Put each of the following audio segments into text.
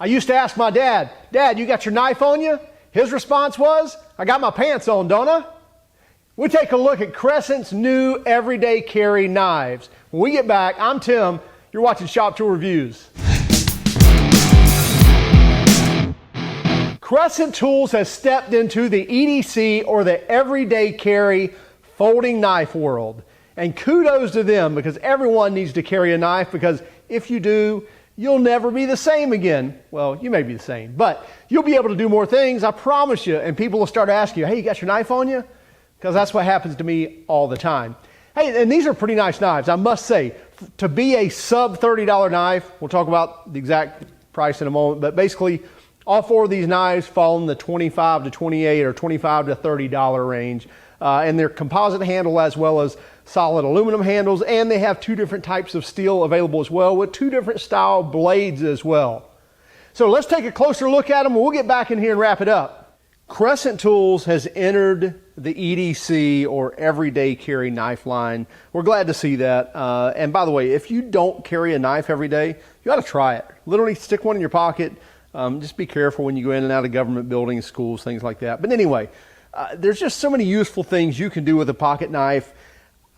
I used to ask my dad, "Dad, you got your knife on you?" His response was, "I got my pants on, don't I?" We take a look at Crescent's new everyday carry knives. When we get back, I'm Tim. You're watching Shop Tool Reviews. Crescent Tools has stepped into the EDC, or the everyday carry folding knife world. And kudos to them, because everyone needs to carry a knife, because if you do, you'll never be the same again. Well, you may be the same, but you'll be able to do more things, I promise you. And people will start asking you, "Hey, you got your knife on you?" Because that's what happens to me all the time. Hey, and these are pretty nice knives, I must say. To be a sub $30 knife, we'll talk about the exact price in a moment, but basically all four of these knives fall in the $25 to $28 or $25 to $30 range. And they're composite handle as well as solid aluminum handles, and they have two different types of steel available as well, with two different style blades as well. So let's take a closer look at them, and we'll get back in here and wrap it up. Crescent Tools has entered the EDC, or everyday carry knife line. We're glad to see that. And by the way, if you don't carry a knife every day, you ought to try it. Literally stick one in your pocket. Just be careful when you go in and out of government buildings, schools, things like that. But anyway, there's just so many useful things you can do with a pocket knife.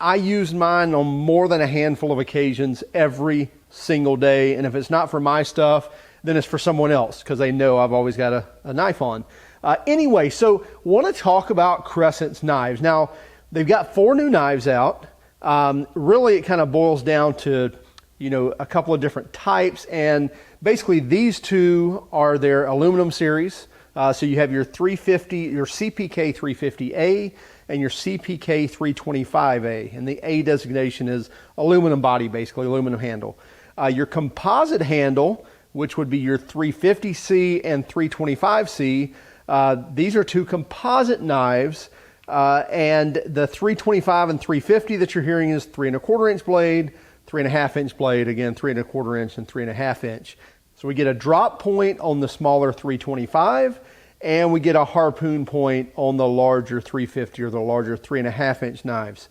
I use mine on more than a handful of occasions every single day. And if it's not for my stuff, then it's for someone else, because they know I've always got a knife on. Anyway, so want to talk about Crescent's knives. Now, they've got 4 new knives out. Really, it kind of boils down to, a couple of different types. And basically, these two are their aluminum series. So you have your 350, your CPK 350A and your CPK 325A. And the A designation is aluminum body, basically, aluminum handle. Your composite handle, which would be your 350C and 325C, these are 2 composite knives. And the 325 and 350 that you're hearing is 3 1/4 inch blade, 3 1/2 inch blade, again 3 1/4 inch and 3 1/2 inch. So we get a drop point on the smaller 325, and we get a harpoon point on the larger 350, or the larger 3 1/2 inch knives.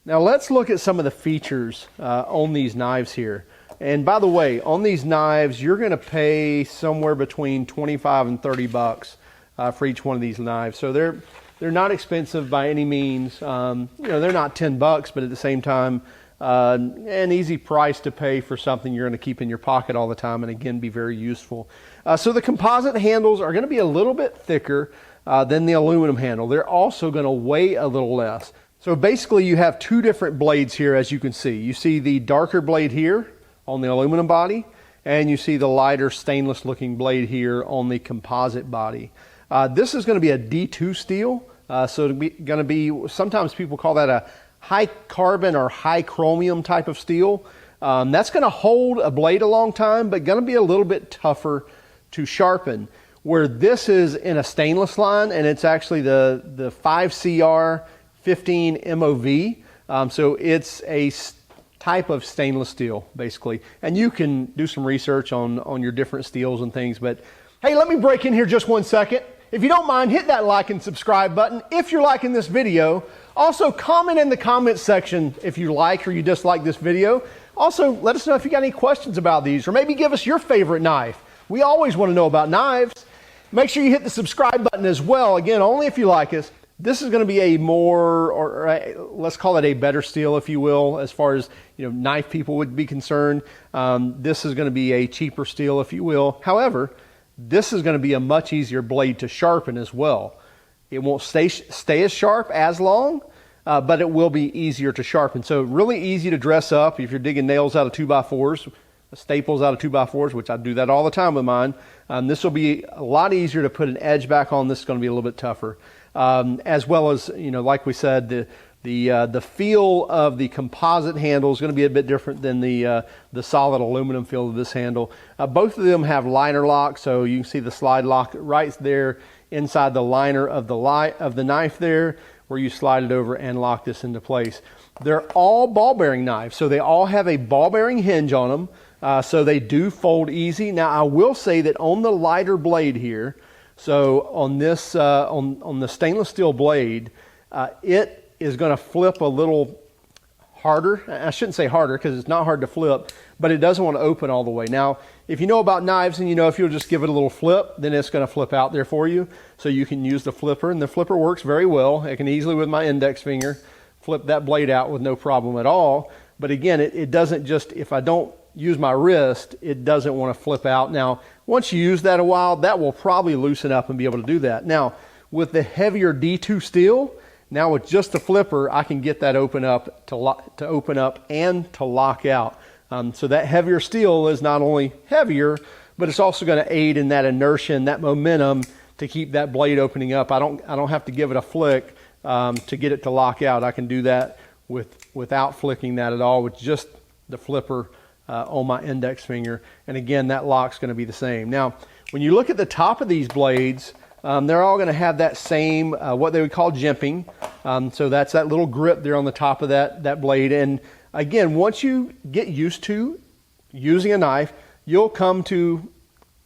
Now let's look at some of the features on these knives here. And by the way, on these knives, you're going to pay somewhere between 25 and 30 bucks for each one of these knives. So they're not expensive by any means. They're not 10 bucks, but at the same time, an easy price to pay for something you're going to keep in your pocket all the time, and again, be very useful. So the composite handles are going to be a little bit thicker than the aluminum handle. They're also going to weigh a little less. So basically, you have 2 different blades here, as you can see. You see the darker blade here on the aluminum body, and you see the lighter stainless looking blade here on the composite body. This is going to be a D2 steel, so it's going to be, sometimes people call that a high carbon or high chromium type of steel. That's going to hold a blade a long time, but going to be a little bit tougher to sharpen. Where this is in a stainless line, and it's actually the 5CR 15 MOV. So it's a type of stainless steel, basically. And you can do some research on your different steels and things. But hey, let me break in here just one second. If you don't mind, hit that like and subscribe button if you're liking this video. Also, comment in the comments section if you like or you dislike this video. Also, let us know if you got any questions about these, or maybe give us your favorite knife. We always want to know about knives. Make sure you hit the subscribe button as well. Again, only if you like us. This is going to be a more, or let's call it a better steel, if you will, as far as knife people would be concerned. This is going to be a cheaper steel, if you will. However, this is going to be a much easier blade to sharpen as well. It won't stay as sharp as long, but it will be easier to sharpen. So really easy to dress up if you're digging nails out of 2x4s, staples out of 2x4s, which I do that all the time with mine. This will be a lot easier to put an edge back on. This is going to be a little bit tougher. As well as, like we said, the feel of the composite handle is going to be a bit different than the solid aluminum feel of this handle. Both of them have liner lock, so you can see the slide lock right there inside the liner of the knife there, where you slide it over and lock this into place. They're all ball bearing knives, so they all have a ball bearing hinge on them, so they do fold easy. Now I will say that on the lighter blade here, so on this on the stainless steel blade, it is going to flip a little harder. I shouldn't say harder because it's not hard to flip, but it doesn't want to open all the way. Now, if you know about knives and you know if you'll just give it a little flip, then it's going to flip out there for you. So you can use the flipper, and the flipper works very well. I can easily, with my index finger, flip that blade out with no problem at all. But again, it doesn't just, if I don't use my wrist, it doesn't want to flip out. Now, once you use that a while, that will probably loosen up and be able to do that. Now, with the heavier D2 steel, now with just the flipper, I can get that open up to open up and to lock out. So that heavier steel is not only heavier, but it's also going to aid in that inertia and that momentum to keep that blade opening up. I don't have to give it a flick to get it to lock out. I can do that without flicking that at all with just the flipper on my index finger. And again, that lock's going to be the same. Now, when you look at the top of these blades, they're all going to have that same, what they would call jimping. So that's that little grip there on the top of that blade. And again, once you get used to using a knife, you'll come to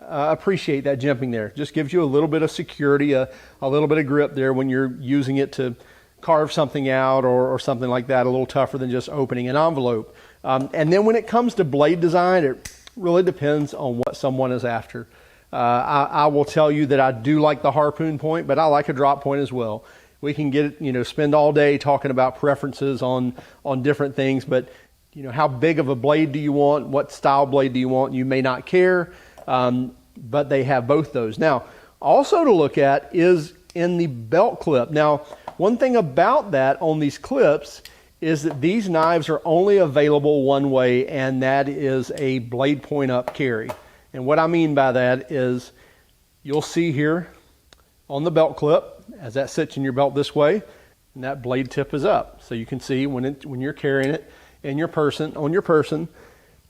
appreciate that jimping there. Just gives you a little bit of security, a little bit of grip there when you're using it to carve something out or something like that, a little tougher than just opening an envelope. And then when it comes to blade design, it really depends on what someone is after. I will tell you that I do like the harpoon point, but I like a drop point as well. We can spend all day talking about preferences on different things, but how big of a blade do you want? What style blade do you want? You may not care, but they have both those. Now, also to look at is in the belt clip. Now, one thing about that on these clips is that these knives are only available one way, and that is a blade point up carry. And what I mean by that is you'll see here on the belt clip, as that sits in your belt this way, and that blade tip is up. So you can see when you're carrying it in your person, on your person,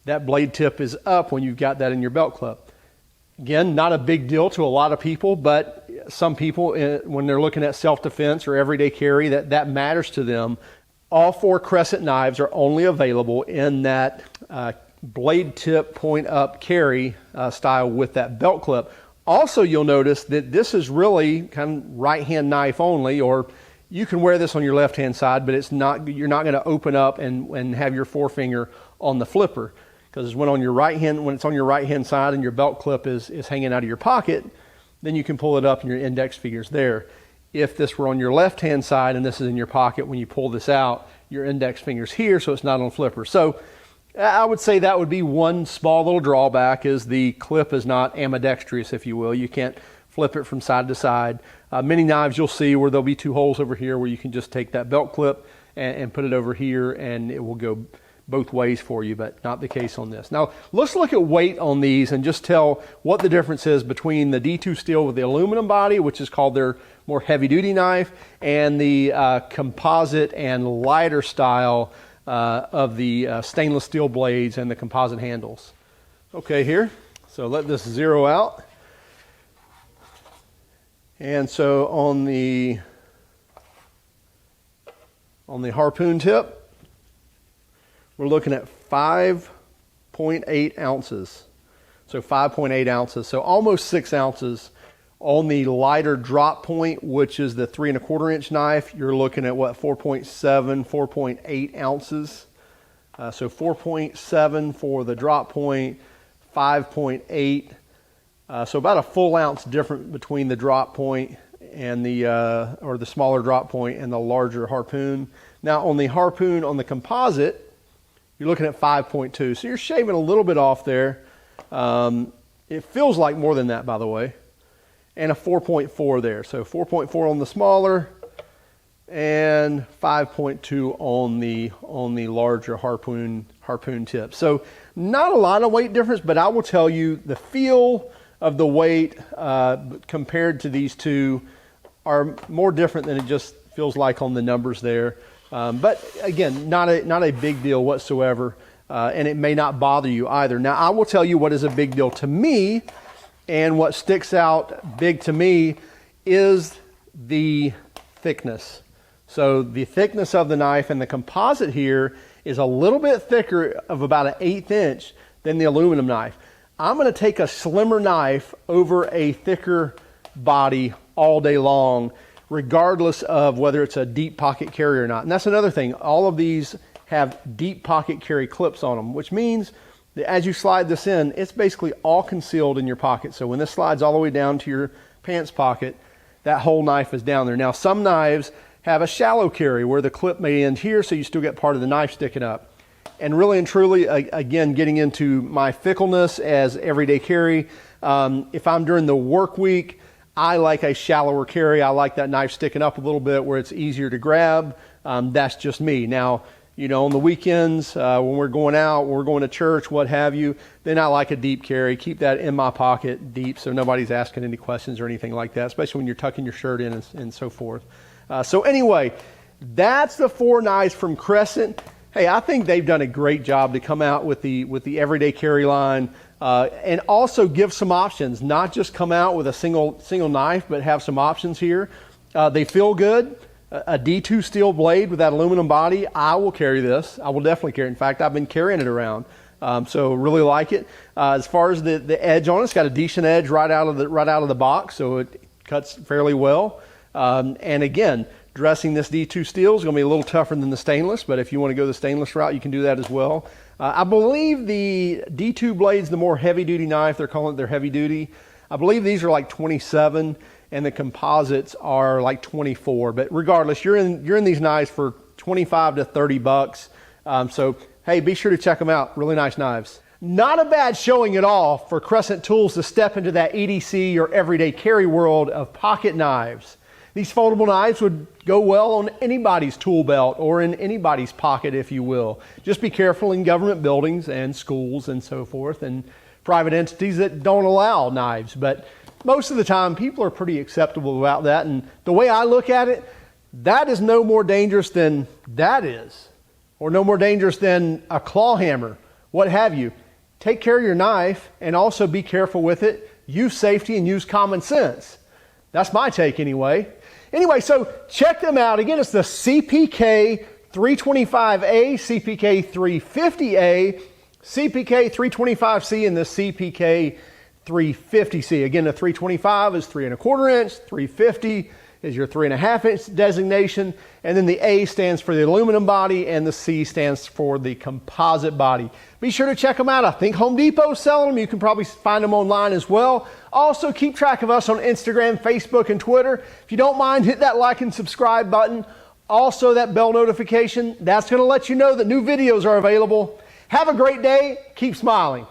that blade tip is up when you've got that in your belt clip. Again, not a big deal to a lot of people, but some people, when they're looking at self-defense or everyday carry, that matters to them. All 4 Crescent knives are only available in that blade tip point up carry style with that belt clip. Also, you'll notice that this is really kind of right hand knife only, or you can wear this on your left hand side, but you're not going to open up and have your forefinger on the flipper, because when it's on your right hand side and your belt clip is hanging out of your pocket, then you can pull it up and your index finger's there. If this were on your left hand side and this is in your pocket, when you pull this out, your index finger's here, so it's not on flipper. So I would say that would be one small little drawback, is the clip is not ambidextrous, if you will. You can't flip it from side to side. Many knives you'll see where there'll be 2 holes over here where you can just take that belt clip and put it over here, and it will go both ways for you, but not the case on this. Now, let's look at weight on these and just tell what the difference is between the D2 steel with the aluminum body, which is called their more heavy-duty knife, and the composite and lighter style of the stainless steel blades and the composite handles. Okay, here, so let this zero out. And so on the harpoon tip, we're looking at 5.8 ounces. So 5.8 ounces, so almost 6 ounces. On the lighter drop point, which is the 3 1/4 inch knife, you're looking at what, 4.7, 4.8 ounces. So 4.7 for the drop point, 5.8. So about a full ounce difference between the drop point and the smaller drop point and the larger harpoon. Now on the harpoon, on the composite, you're looking at 5.2. So you're shaving a little bit off there. It feels like more than that, by the way. And a 4.4 there. So 4.4 on the smaller and 5.2 on the larger harpoon tip. So not a lot of weight difference, but I will tell you the feel of the weight compared to these two are more different than it just feels like on the numbers there. But again, not a big deal whatsoever, and it may not bother you either. Now, I will tell you what is a big deal to me, and what sticks out big to me is the thickness. So the thickness of the knife, and the composite here is a little bit thicker, of about an 1/8 inch than the aluminum knife. I'm going to take a slimmer knife over a thicker body all day long, regardless of whether it's a deep pocket carry or not. And that's another thing. All of these have deep pocket carry clips on them, which means that as you slide this in, it's basically all concealed in your pocket. So when this slides all the way down to your pants pocket, that whole knife is down there. Now, some knives have a shallow carry where the clip may end here, so you still get part of the knife sticking up. And really and truly, again, getting into my fickleness as everyday carry, if I'm during the work week, I like a shallower carry. I like that knife sticking up a little bit where it's easier to grab. That's just me. Now, you know, on the weekends, when we're going out, when we're going to church, what have you, then I like a deep carry. Keep that in my pocket deep so nobody's asking any questions or anything like that, especially when you're tucking your shirt in and so forth. So anyway, that's the 4 knives from Crescent. Hey, I think they've done a great job to come out with the everyday carry line and also give some options, not just come out with a single knife, but have some options here. They feel good. A D2 steel blade with that aluminum body, I will carry this. I will definitely carry it. In fact, I've been carrying it around. So really like it. As far as the edge on it, it's got a decent edge right out of the box, so it cuts fairly well. And again, dressing this D2 steel is going to be a little tougher than the stainless, but if you want to go the stainless route, you can do that as well. I believe the D2 blade's the more heavy-duty knife. They're calling it their heavy-duty. I believe these are like 27, and the composites are like 24. But regardless, you're in these knives for 25 to 30 bucks. So hey, be sure to check them out. Really nice knives. Not a bad showing at all for Crescent Tools to step into that EDC or everyday carry world of pocket knives. These foldable knives would go well on anybody's tool belt or in anybody's pocket, if you will. Just be careful in government buildings and schools and so forth, and private entities that don't allow knives. But most of the time, people are pretty acceptable about that. And the way I look at it, that is no more dangerous than that is, or no more dangerous than a claw hammer, what have you. Take care of your knife and also be careful with it. Use safety and use common sense. That's my take anyway. Anyway, so check them out. Again, it's the CPK 325A, CPK 350A, CPK 325C, and the CPK 350C. Again, the 325 is 3 1/4 inch, 350 is your 3 1/2 inch designation, and then the A stands for the aluminum body, and the C stands for the composite body. Be sure to check them out. I think Home Depot is selling them. You can probably find them online as well. Also, keep track of us on Instagram, Facebook, and Twitter. If you don't mind, hit that like and subscribe button. Also, that bell notification, that's going to let you know that new videos are available. Have a great day. Keep smiling.